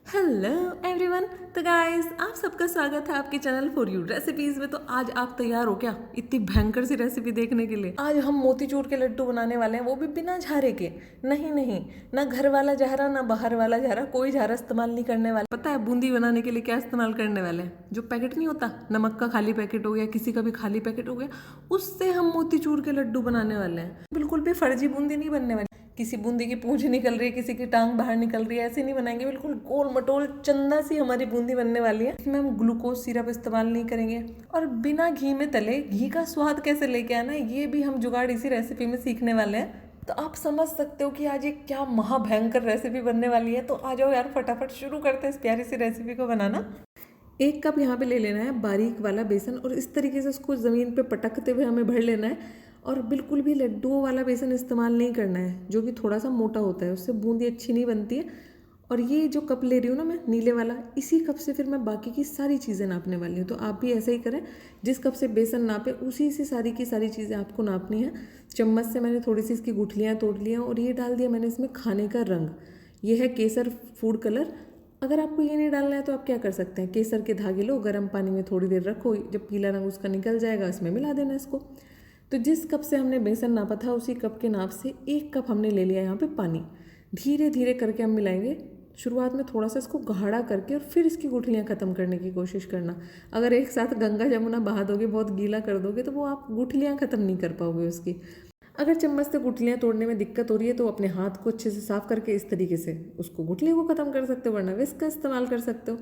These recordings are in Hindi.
Hello everyone. तो गाइस आप सबका स्वागत है आपके चैनल फॉर यू रेसिपीज में। तो आज आप तैयार हो क्या इतनी भयंकर सी रेसिपी देखने के लिए? आज हम मोतीचूर के लड्डू बनाने वाले हैं, वो भी बिना झारे के। नहीं, ना घर वाला झारा ना बाहर वाला झारा, कोई झारा इस्तेमाल नहीं करने वाले। पता है बूंदी बनाने के लिए क्या इस्तेमाल करने वाले हैं? जो पैकेट नहीं होता, नमक का खाली पैकेट हो गया, किसी का भी खाली पैकेट हो गया, उससे हम मोतीचूर के लड्डू बनाने वाले हैं। बिल्कुल भी फर्जी बूंदी नहीं बनने वाली। किसी बूंदी की पूंछ निकल रही है, किसी की टांग बाहर निकल रही है, ऐसे नहीं बनाएंगे। बिल्कुल गोल मटोल चंदा सी हमारी बूंदी बनने वाली है। इसमें हम ग्लूकोज सिरप इस्तेमाल नहीं करेंगे और बिना घी में तले घी का स्वाद कैसे लेके आना है, ये भी हम जुगाड़ इसी रेसिपी में सीखने वाले हैं। तो आप समझ सकते हो कि आज ये क्या महाभयंकर रेसिपी बनने वाली है। तो आ जाओ यार, फटाफट शुरू करते हैं इस प्यारी सी रेसिपी को बनाना। 1 कप यहाँ पे ले लेना है बारीक वाला बेसन और इस तरीके से उसको ज़मीन पे पटकते हुए हमें भर लेना है। और बिल्कुल भी लड्डुओं वाला बेसन इस्तेमाल नहीं करना है, जो कि थोड़ा सा मोटा होता है, उससे बूंदी अच्छी नहीं बनती है। और ये जो कप ले रही हूँ ना मैं, नीले वाला, इसी कप से फिर मैं बाकी की सारी चीज़ें नापने वाली हूँ। तो आप भी ऐसा ही करें, जिस कप से बेसन नापे उसी से सारी की सारी चीज़ें आपको नापनी है। चम्मच से मैंने थोड़ी सी इसकी गुठलियाँ तोड़ ली हैं और ये डाल दिया मैंने इसमें खाने का रंग। ये है केसर फूड कलर। अगर आपको ये नहीं डालना है तो आप क्या कर सकते हैं, केसर के धागे लो, गर्म पानी में थोड़ी देर रखो, जब पीला रंग उसका निकल जाएगा इसमें मिला देना इसको। तो जिस कप से हमने बेसन नापा था उसी कप के नाप से 1 कप हमने ले लिया यहाँ पे पानी। धीरे धीरे करके हम मिलाएंगे। शुरुआत में थोड़ा सा इसको गाढ़ा करके और फिर इसकी गुठलियाँ ख़त्म करने की कोशिश करना। अगर एक साथ गंगा जमुना बहा दोगे, बहुत गीला कर दोगे, तो वो आप गुठलियाँ ख़त्म नहीं कर पाओगे उसकी। अगर चम्मच से गुठलियाँ तोड़ने में दिक्कत हो रही है तो अपने हाथ को अच्छे से साफ करके इस तरीके से उसको गुठलियों को ख़त्म कर सकते हो, वरना विस्क का इस्तेमाल कर सकते हो।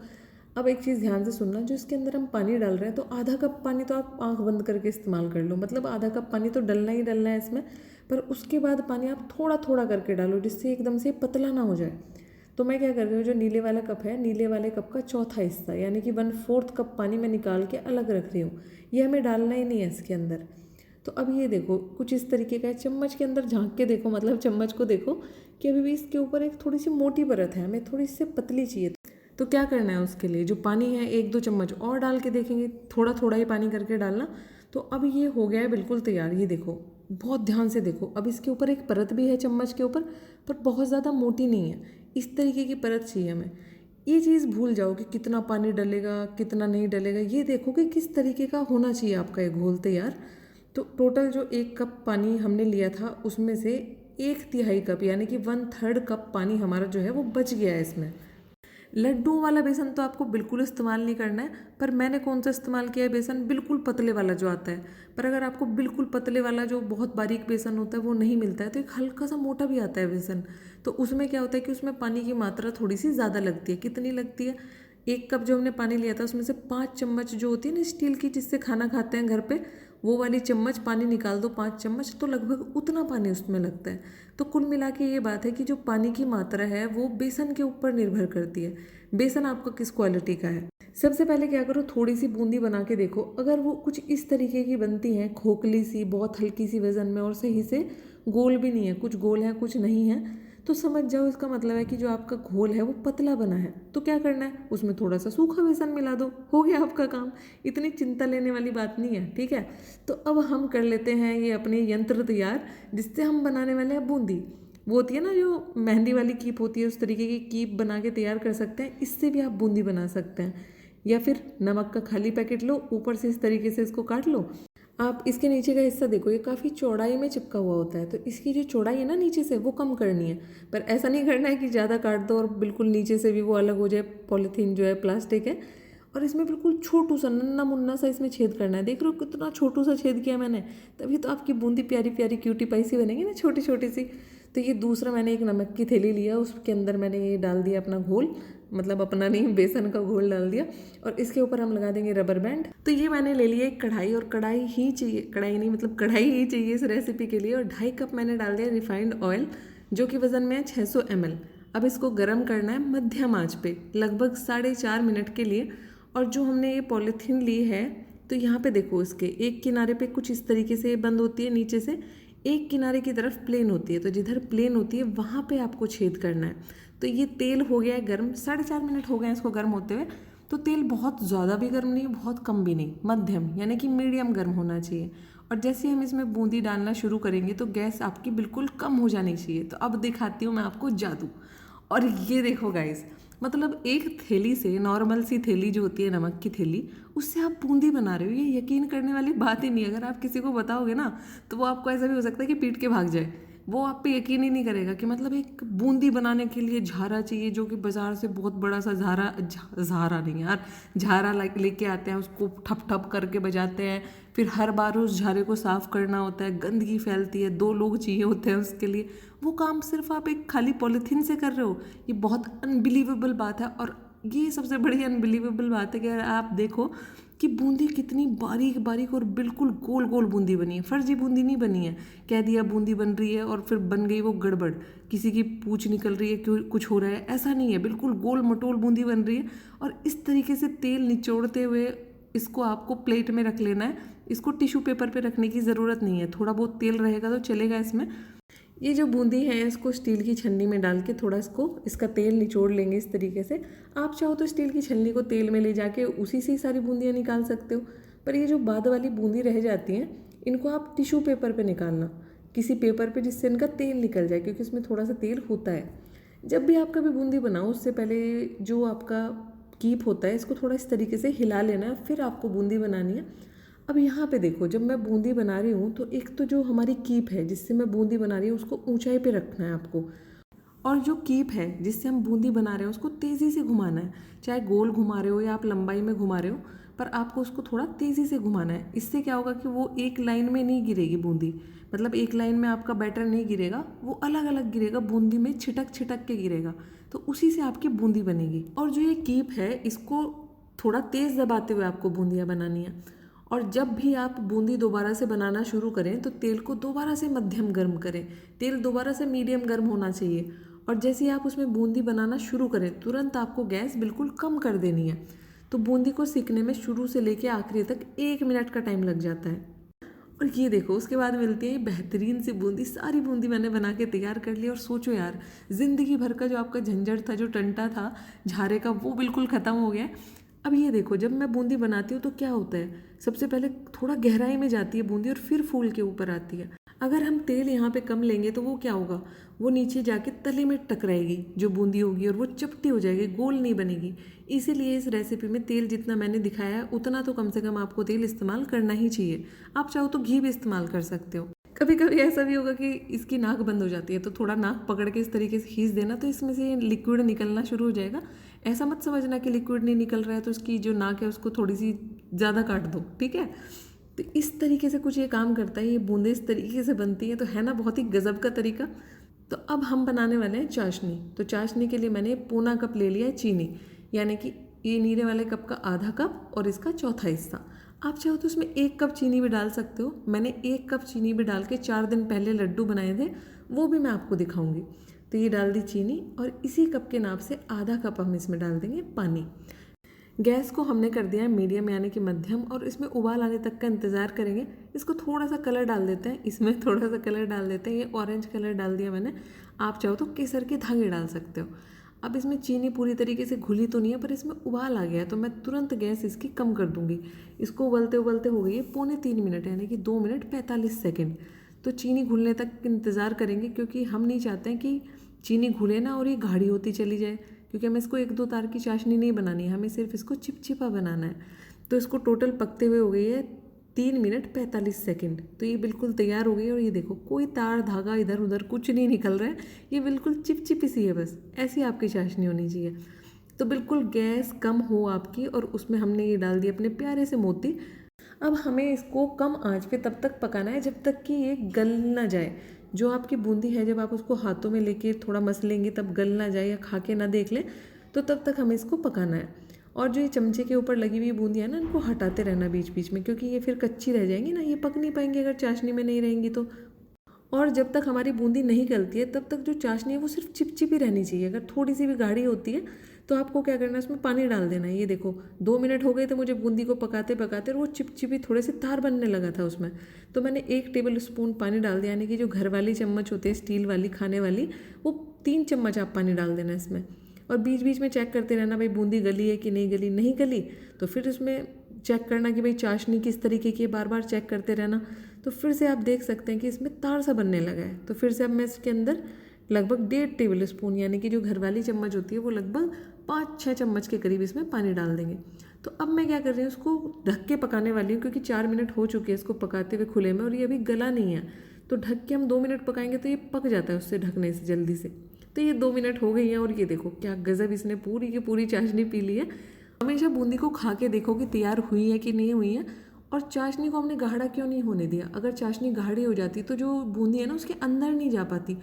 अब एक चीज़ ध्यान से सुनना, जो इसके अंदर हम पानी डाल रहे हैं, तो आधा कप पानी तो आप आंख बंद करके इस्तेमाल कर लो। मतलब आधा कप पानी तो डलना ही डलना है इसमें, पर उसके बाद पानी आप थोड़ा थोड़ा करके डालो, जिससे एकदम से पतला ना हो जाए। तो मैं क्या कर रही हूँ, जो नीले वाला कप है, नीले वाले कप का चौथा हिस्सा यानी कि 1/4 कप पानी मैं निकाल के अलग रख रही हूँ। ये हमें डालना ही नहीं है इसके अंदर। तो अब ये देखो कुछ इस तरीके का है। चम्मच के अंदर झांक के देखो, मतलब चम्मच को देखो कि अभी भी इसके ऊपर एक थोड़ी सी मोटी परत है, हमें थोड़ी सी पतली चाहिए। तो क्या करना है, उसके लिए जो पानी है 1-2 चम्मच और डाल के देखेंगे, थोड़ा थोड़ा ही पानी करके डालना। तो अब ये हो गया है बिल्कुल तैयार। ये देखो, बहुत ध्यान से देखो, अब इसके ऊपर एक परत भी है चम्मच के ऊपर, पर बहुत ज़्यादा मोटी नहीं है। इस तरीके की परत चाहिए हमें। ये चीज़ भूल जाओ कि कितना पानी डलेगा कितना नहीं डलेगा, ये देखो कि किस तरीके का होना चाहिए आपका ये घोल तैयार। तो टोटल जो 1 कप पानी हमने लिया था उसमें से 1/3 कप यानी कि 1/3 कप पानी हमारा जो है वो बच गया है इसमें। लड्डू वाला बेसन तो आपको बिल्कुल इस्तेमाल नहीं करना है, पर मैंने कौन सा इस्तेमाल किया है बेसन, बिल्कुल पतले वाला जो आता है। पर अगर आपको बिल्कुल पतले वाला जो बहुत बारीक बेसन होता है वो नहीं मिलता है, तो एक हल्का सा मोटा भी आता है बेसन। तो उसमें क्या होता है कि उसमें पानी की मात्रा थोड़ी सी ज़्यादा लगती है। कितनी लगती है, 1 कप जो हमने पानी लिया था उसमें से 5 चम्मच जो होती है ना स्टील की, जिससे खाना खाते हैं घर पे, वो वाली चम्मच पानी निकाल दो, 5 चम्मच, तो लगभग उतना पानी उसमें लगता है। तो कुल मिला के ये बात है कि जो पानी की मात्रा है वो बेसन के ऊपर निर्भर करती है, बेसन आपका किस क्वालिटी का है। सबसे पहले क्या करो, थोड़ी सी बूंदी बना के देखो। अगर वो कुछ इस तरीके की बनती हैं, खोखली सी, बहुत हल्की सी वजन में, और सही से गोल भी नहीं है, कुछ गोल है कुछ नहीं है, तो समझ जाओ इसका मतलब है कि जो आपका घोल है वो पतला बना है। तो क्या करना है, उसमें थोड़ा सा सूखा बेसन मिला दो, हो गया आपका काम। इतनी चिंता लेने वाली बात नहीं है, ठीक है। तो अब हम कर लेते हैं ये अपने यंत्र तैयार, जिससे हम बनाने वाले हैं बूंदी। वो होती है ना जो मेहंदी वाली कीप होती है, उस तरीके की कीप बना के तैयार कर सकते हैं। इससे भी आप बूंदी बना सकते हैं, या फिर नमक का खाली पैकेट लो, ऊपर से इस तरीके से इसको काट लो। आप इसके नीचे का हिस्सा देखो, ये काफ़ी चौड़ाई में चिपका हुआ होता है, तो इसकी जो चौड़ाई है ना नीचे से, वो कम करनी है। पर ऐसा नहीं करना है कि ज़्यादा काट दो और बिल्कुल नीचे से भी वो अलग हो जाए, पॉलीथीन जो है प्लास्टिक है। और इसमें बिल्कुल छोटू सा नन्ना मुन्ना सा इसमें छेद करना है। देख रहे हो कितना छोटू सा छेद किया मैंने, तभी तो आपकी बूंदी प्यारी प्यारी क्यूटी पाई सी बनेगी ना, छोटी छोटी सी। तो ये दूसरा मैंने एक नमक की थैली लिया, उसके अंदर मैंने ये डाल दिया अपना घोल, मतलब अपना नहीं, बेसन का घोल डाल दिया, और इसके ऊपर हम लगा देंगे रबर बैंड। तो ये मैंने ले लिया एक कढ़ाई, और कढ़ाई ही चाहिए, कढ़ाई नहीं मतलब कढ़ाई ही चाहिए इस रेसिपी के लिए। और 2.5 कप मैंने डाल दिया रिफाइंड ऑयल, जो कि वजन में है 600 ml। अब इसको गर्म करना है मध्यम आंच पे लगभग 4.5 मिनट के लिए। और जो हमने ये पॉलीथीन ली है, तो यहाँ पे देखो, इसके एक किनारे पे कुछ इस तरीके से बंद होती है नीचे से, एक किनारे की तरफ प्लेन होती है। तो जिधर प्लेन होती है वहाँ पे आपको छेद करना है। तो ये तेल हो गया है गर्म, 4.5 मिनट हो गए हैं इसको गर्म होते हुए। तो तेल बहुत ज़्यादा भी गर्म नहीं, बहुत कम भी नहीं, मध्यम यानी कि मीडियम गर्म होना चाहिए। और जैसे हम इसमें बूंदी डालना शुरू करेंगे तो गैस आपकी बिल्कुल कम हो जानी चाहिए। तो अब दिखाती हूँ मैं आपको जादू। और ये देखो गाइस, मतलब एक थैली से, नॉर्मल सी थैली जो होती है नमक की थैली, उससे आप बूंदी बना रहे हो। ये यकीन करने वाली बात ही नहीं है। अगर आप किसी को बताओगे ना तो वो आपको ऐसा भी हो सकता है कि पीट के भाग जाए। वो आप पे यकीन ही नहीं करेगा कि मतलब एक बूंदी बनाने के लिए झारा चाहिए, जो कि बाजार से बहुत बड़ा सा झारा नहीं यार, झारा लेके आते हैं, उसको ठप ठप करके बजाते हैं, फिर हर बार उस झारे को साफ करना होता है, गंदगी फैलती है, 2 लोग चाहिए होते हैं उसके लिए। वो काम सिर्फ आप एक खाली पॉलीथीन से कर रहे हो। ये बहुत अनबिलीवेबल बात है। और ये सबसे बड़ी अनबिलीवेबल बात है कि अगर आप देखो कि बूंदी कितनी बारीक बारीक और बिल्कुल गोल गोल बूंदी बनी है, फर्जी बूंदी नहीं बनी है। कह दिया बूंदी बन रही है और फिर बन गई वो गड़बड़, किसी की पूंछ निकल रही है, क्यों कुछ हो रहा है, ऐसा नहीं है। बिल्कुल गोल मटोल बूंदी बन रही है। और इस तरीके से तेल निचोड़ते हुए इसको आपको प्लेट में रख लेना है। इसको टिश्यू पेपर पे रखने की ज़रूरत नहीं है, थोड़ा बहुत तेल रहेगा तो चलेगा इसमें। ये जो बूंदी है इसको स्टील की छन्नी में डाल के थोड़ा इसका तेल निचोड़ लेंगे इस तरीके से। आप चाहो तो स्टील की छन्नी को तेल में ले जाके उसी से ही सारी बूंदियाँ निकाल सकते हो। पर ये जो बाद वाली बूंदी रह जाती हैं, इनको आप टिश्यू पेपर पे निकालना, किसी पेपर पे, जिससे इनका तेल निकल जाए, क्योंकि इसमें थोड़ा सा तेल होता है। जब भी आप कभी बूंदी बनाओ उससे पहले जो आपका कीप होता है इसको थोड़ा इस तरीके से हिला लेना है, फिर आपको बूंदी बनानी है। अब यहाँ पे देखो, जब मैं बूंदी बना रही हूँ तो एक तो जो हमारी कीप है जिससे मैं बूंदी बना रही हूँ उसको ऊंचाई पे रखना है आपको, और जो कीप है जिससे हम बूंदी बना रहे हैं उसको तेज़ी से घुमाना है। चाहे गोल घुमा रहे हो या आप लंबाई में घुमा रहे हो, पर आपको उसको थोड़ा तेज़ी से घुमाना है। इससे क्या होगा कि वो एक लाइन में नहीं गिरेगी बूंदी, मतलब एक लाइन में आपका बैटर नहीं गिरेगा, वो अलग अलग गिरेगा, बूंदी में छिटक छिटक के गिरेगा, तो उसी से आपकी बूंदी बनेगी। और जो ये कीप है इसको थोड़ा तेज़ दबाते हुए आपको बूंदियाँ बनानी है। और जब भी आप बूंदी दोबारा से बनाना शुरू करें तो तेल को दोबारा से मध्यम गर्म करें, तेल दोबारा से मीडियम गर्म होना चाहिए। और जैसे ही आप उसमें बूंदी बनाना शुरू करें तुरंत आपको गैस बिल्कुल कम कर देनी है। तो बूंदी को सीखने में शुरू से लेके आखिरी तक 1 मिनट का टाइम लग जाता है। और ये देखो उसके बाद मिलती है ये बेहतरीन सी बूंदी। सारी बूंदी मैंने बना के तैयार कर ली। और सोचो यार, ज़िंदगी भर का जो आपका झंझट था, जो टंटा था झारे का, वो बिल्कुल ख़त्म हो गया। अब ये देखो, जब मैं बूंदी बनाती हूँ तो क्या होता है, सबसे पहले थोड़ा गहराई में जाती है बूंदी और फिर फूल के ऊपर आती है। अगर हम तेल यहाँ पे कम लेंगे तो वो क्या होगा, वो नीचे जाके तले में टकराएगी जो बूंदी होगी, और वो चपटी हो जाएगी, गोल नहीं बनेगी। इसीलिए इस रेसिपी में तेल जितना मैंने दिखाया है उतना तो कम से कम आपको तेल इस्तेमाल करना ही चाहिए। आप चाहो तो घी भी इस्तेमाल कर सकते हो। कभी कभी ऐसा भी होगा कि इसकी नाक बंद हो जाती है, तो थोड़ा नाक पकड़ के इस तरीके से खींच देना, तो इसमें से लिक्विड निकलना शुरू हो जाएगा। ऐसा मत समझना कि लिक्विड नहीं निकल रहा है तो उसकी जो नाक है उसको थोड़ी सी ज़्यादा काट दो, ठीक है। तो इस तरीके से कुछ ये काम करता है। ये बूंदे इस तरीके से बनती है, तो है ना बहुत ही गजब का तरीका। तो अब हम बनाने वाले हैं चाशनी। तो चाशनी के लिए मैंने पौना कप ले लिया है चीनी, यानी कि ये नीले वाले कप का आधा कप और इसका चौथा हिस्सा। आप चाहो तो उसमें 1 कप चीनी भी डाल सकते हो। मैंने 1 कप चीनी भी डाल के 4 दिन पहले लड्डू बनाए थे, वो भी मैं आपको दिखाऊंगी। तो ये डाल दी चीनी, और इसी कप के नाप से आधा कप हम इसमें डाल देंगे पानी। गैस को हमने कर दिया है मीडियम यानी कि मध्यम, और इसमें उबाल आने तक का इंतज़ार करेंगे। इसको थोड़ा सा कलर डाल देते हैं, इसमें थोड़ा सा कलर डाल देते हैं। ये ऑरेंज कलर डाल दिया मैंने, आप चाहो तो केसर के धागे डाल सकते हो। अब इसमें चीनी पूरी तरीके से घुली तो नहीं है, पर इसमें उबाल आ गया है, तो मैं तुरंत गैस इसकी कम कर दूंगी। इसको उबलते उबलते हो गई है 2.25 मिनट, यानी कि 2 मिनट 45 सेकेंड। तो चीनी घुलने तक इंतज़ार करेंगे, क्योंकि हम नहीं चाहते हैं कि चीनी घुले ना और ये गाढ़ी होती चली जाए, क्योंकि हमें इसको 1-2 तार की चाशनी नहीं बनानी है, हमें सिर्फ इसको चिपचिपा बनाना है। तो इसको टोटल पकते हुए हो गई है 3 मिनट 45 सेकेंड। तो ये बिल्कुल तैयार हो गई है। और ये देखो, कोई तार धागा इधर उधर कुछ नहीं निकल रहा है, ये बिल्कुल चिपचिपी सी है, बस ऐसी आपकी चाशनी होनी चाहिए। तो बिल्कुल गैस कम हो आपकी, और उसमें हमने ये डाल दिए अपने प्यारे से मोती। अब हमें इसको कम आंच पे तब तक पकाना है जब तक कि ये गल ना जाए। जो आपकी बूंदी है, जब आप उसको हाथों में लेके थोड़ा मसलेंगे तब गल ना जाए, या खा के ना देख लें, तो तब तक हमें इसको पकाना है। और जो ये चमचे के ऊपर लगी हुई बूंदी है ना, इनको हटाते रहना बीच बीच में, क्योंकि ये फिर कच्ची रह जाएंगी ना, ये पक नहीं पाएंगी अगर चाशनी में नहीं रहेंगी तो। और जब तक हमारी बूंदी नहीं गलती है तब तक जो चाशनी है वो सिर्फ चिपचिपी रहनी चाहिए। अगर थोड़ी सी भी गाढ़ी होती है तो आपको क्या करना है, उसमें पानी डाल देना है। ये देखो 2 मिनट हो गए थे मुझे बूंदी को पकाते पकाते, और वो चिपचिपी थोड़े से तार बनने लगा था उसमें। तो मैंने 1 टेबल स्पून पानी डाल दिया, यानी कि जो घर वाली चम्मच होती है स्टील वाली खाने वाली, वो 3 चम्मच आप पानी डाल देना इसमें। और बीच बीच में चेक करते रहना, भाई बूंदी गली है कि नहीं गली। नहीं गली तो फिर उसमें चेक करना कि भाई चाशनी किस तरीके की है, बार बार चेक करते रहना। तो फिर से आप देख सकते हैं कि इसमें तार सा बनने लगा है। तो फिर से अब मैं इसके अंदर लगभग 1.5 टेबल स्पून, यानी कि जो घर वाली चम्मच होती है वो लगभग 5-6 चम्मच के करीब इसमें पानी डाल देंगे। तो अब मैं क्या कर रही हूँ, उसको ढक के पकाने वाली हूँ क्योंकि 4 मिनट हो चुके हैं इसको पकाते हुए खुले में और ये अभी गला नहीं है। तो ढक के हम 2 मिनट पकाएंगे तो ये पक जाता है उससे ढकने से जल्दी से। तो ये 2 मिनट हो गई हैं और ये देखो क्या गज़ब इसने पूरी की पूरी चाशनी पी ली है। हमेशा बूंदी को खा के देखो कि तैयार हुई है कि नहीं हुई है। और चाशनी को हमने गाढ़ा क्यों नहीं होने दिया, अगर चाशनी गाढ़ी हो जाती तो जो बूंदी है ना उसके अंदर नहीं जा पाती,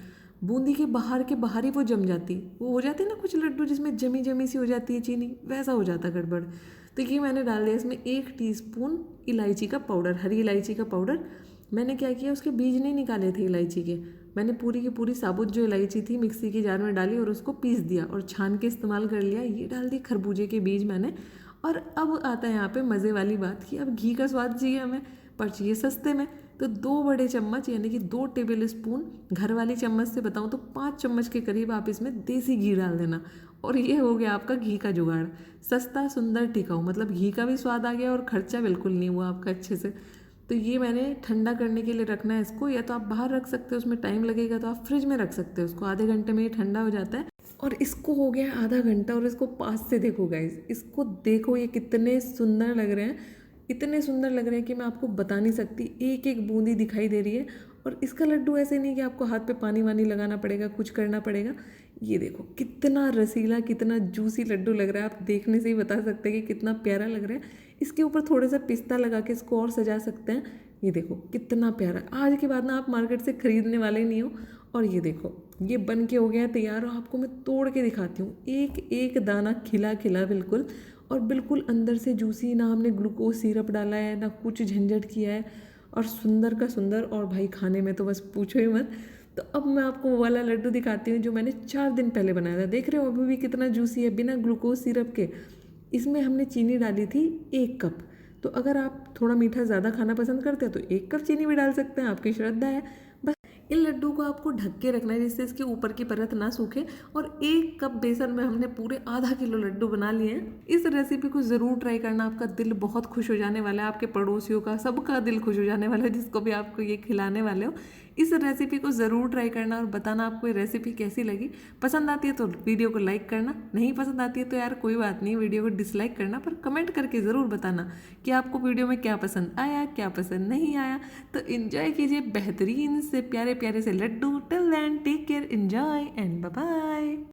बूंदी के बाहर ही वो जम जाती। वो हो जाती है ना कुछ लड्डू जिसमें जमी जमी सी हो जाती है चीनी, वैसा हो जाता गड़बड़। तो ये मैंने डाल दिया इसमें 1 टीस्पून इलायची का पाउडर, हरी इलायची का पाउडर। मैंने क्या किया, उसके बीज नहीं निकाले थे इलायची के, मैंने पूरी की पूरी साबुत जो इलायची थी मिक्सी के जार में डाली और उसको पीस दिया और छान के इस्तेमाल कर लिया। ये डाल दी खरबूजे के बीज मैंने। और अब आता है यहाँ पे मज़े वाली बात कि अब घी का स्वाद चाहिए हमें, पर चाहिए सस्ते में। तो 2 बड़े चम्मच यानी कि 2 टेबल स्पून, घर वाली चम्मच से बताऊँ तो 5 चम्मच के करीब आप इसमें देसी घी डाल देना। और ये हो गया आपका घी का जुगाड़, सस्ता सुंदर टिकाऊ, मतलब घी का भी स्वाद आ गया और खर्चा बिल्कुल नहीं हुआ आपका अच्छे से। तो ये मैंने ठंडा करने के लिए रखना है इसको, या तो आप बाहर रख सकते हो उसमें टाइम लगेगा, तो आप फ्रिज में रख सकते हो उसको, आधे घंटे में ये ठंडा हो जाता है। और इसको हो गया आधा घंटा और इसको पास से देखो गाइस, इसको देखो ये कितने सुंदर लग रहे हैं, इतने सुंदर लग रहे हैं कि मैं आपको बता नहीं सकती। एक एक बूंदी दिखाई दे रही है। और इसका लड्डू ऐसे नहीं कि आपको हाथ पे पानी वानी लगाना पड़ेगा, कुछ करना पड़ेगा। ये देखो कितना रसीला, कितना जूसी लड्डू लग रहा है, आप देखने से ही बता सकते हैं कि कितना प्यारा लग रहा है। इसके ऊपर थोड़ा सा पिस्ता लगा के इसको और सजा सकते हैं। ये देखो कितना प्यारा, आज के बाद ना आप मार्केट से खरीदने वाले नहीं हो। और ये देखो ये बन के हो गया है तैयार, और आपको मैं तोड़ के दिखाती हूँ, एक एक दाना खिला खिला बिल्कुल, और बिल्कुल अंदर से जूसी, ना हमने ग्लूकोज सिरप डाला है ना कुछ झंझट किया है, और सुंदर का सुंदर। और भाई खाने में तो बस पूछो ही मत। तो अब मैं आपको वो वाला लड्डू दिखाती हूँ जो मैंने 4 दिन पहले बनाया था। देख रहे हो अभी भी कितना जूसी है, बिना ग्लूकोज सिरप के। इसमें हमने चीनी डाली थी 1 कप। तो अगर आप थोड़ा मीठा ज़्यादा खाना पसंद करते हैं तो 1 कप चीनी भी डाल सकते हैं, आपकी श्रद्धा है। बस इन लड्डू को आपको ढक के रखना है जिससे इसके ऊपर की परत ना सूखे। और 1 कप बेसन में हमने पूरे आधा किलो लड्डू बना लिए हैं। इस रेसिपी को ज़रूर ट्राई करना, आपका दिल बहुत खुश हो जाने वाला है, आपके पड़ोसियों का, सबका दिल खुश हो जाने वाला है जिसको भी आपको ये खिलाने वाले हो। इस रेसिपी को ज़रूर ट्राई करना और बताना आपको ये रेसिपी कैसी लगी। पसंद आती है तो वीडियो को लाइक करना, नहीं पसंद आती है तो यार कोई बात नहीं, वीडियो को डिसलाइक करना, पर कमेंट करके ज़रूर बताना कि आपको वीडियो में क्या पसंद आया, क्या पसंद नहीं आया। तो इन्जॉय कीजिए बेहतरीन से प्यारे प्यारे से laddoo. Till then take care, enjoy and bye bye.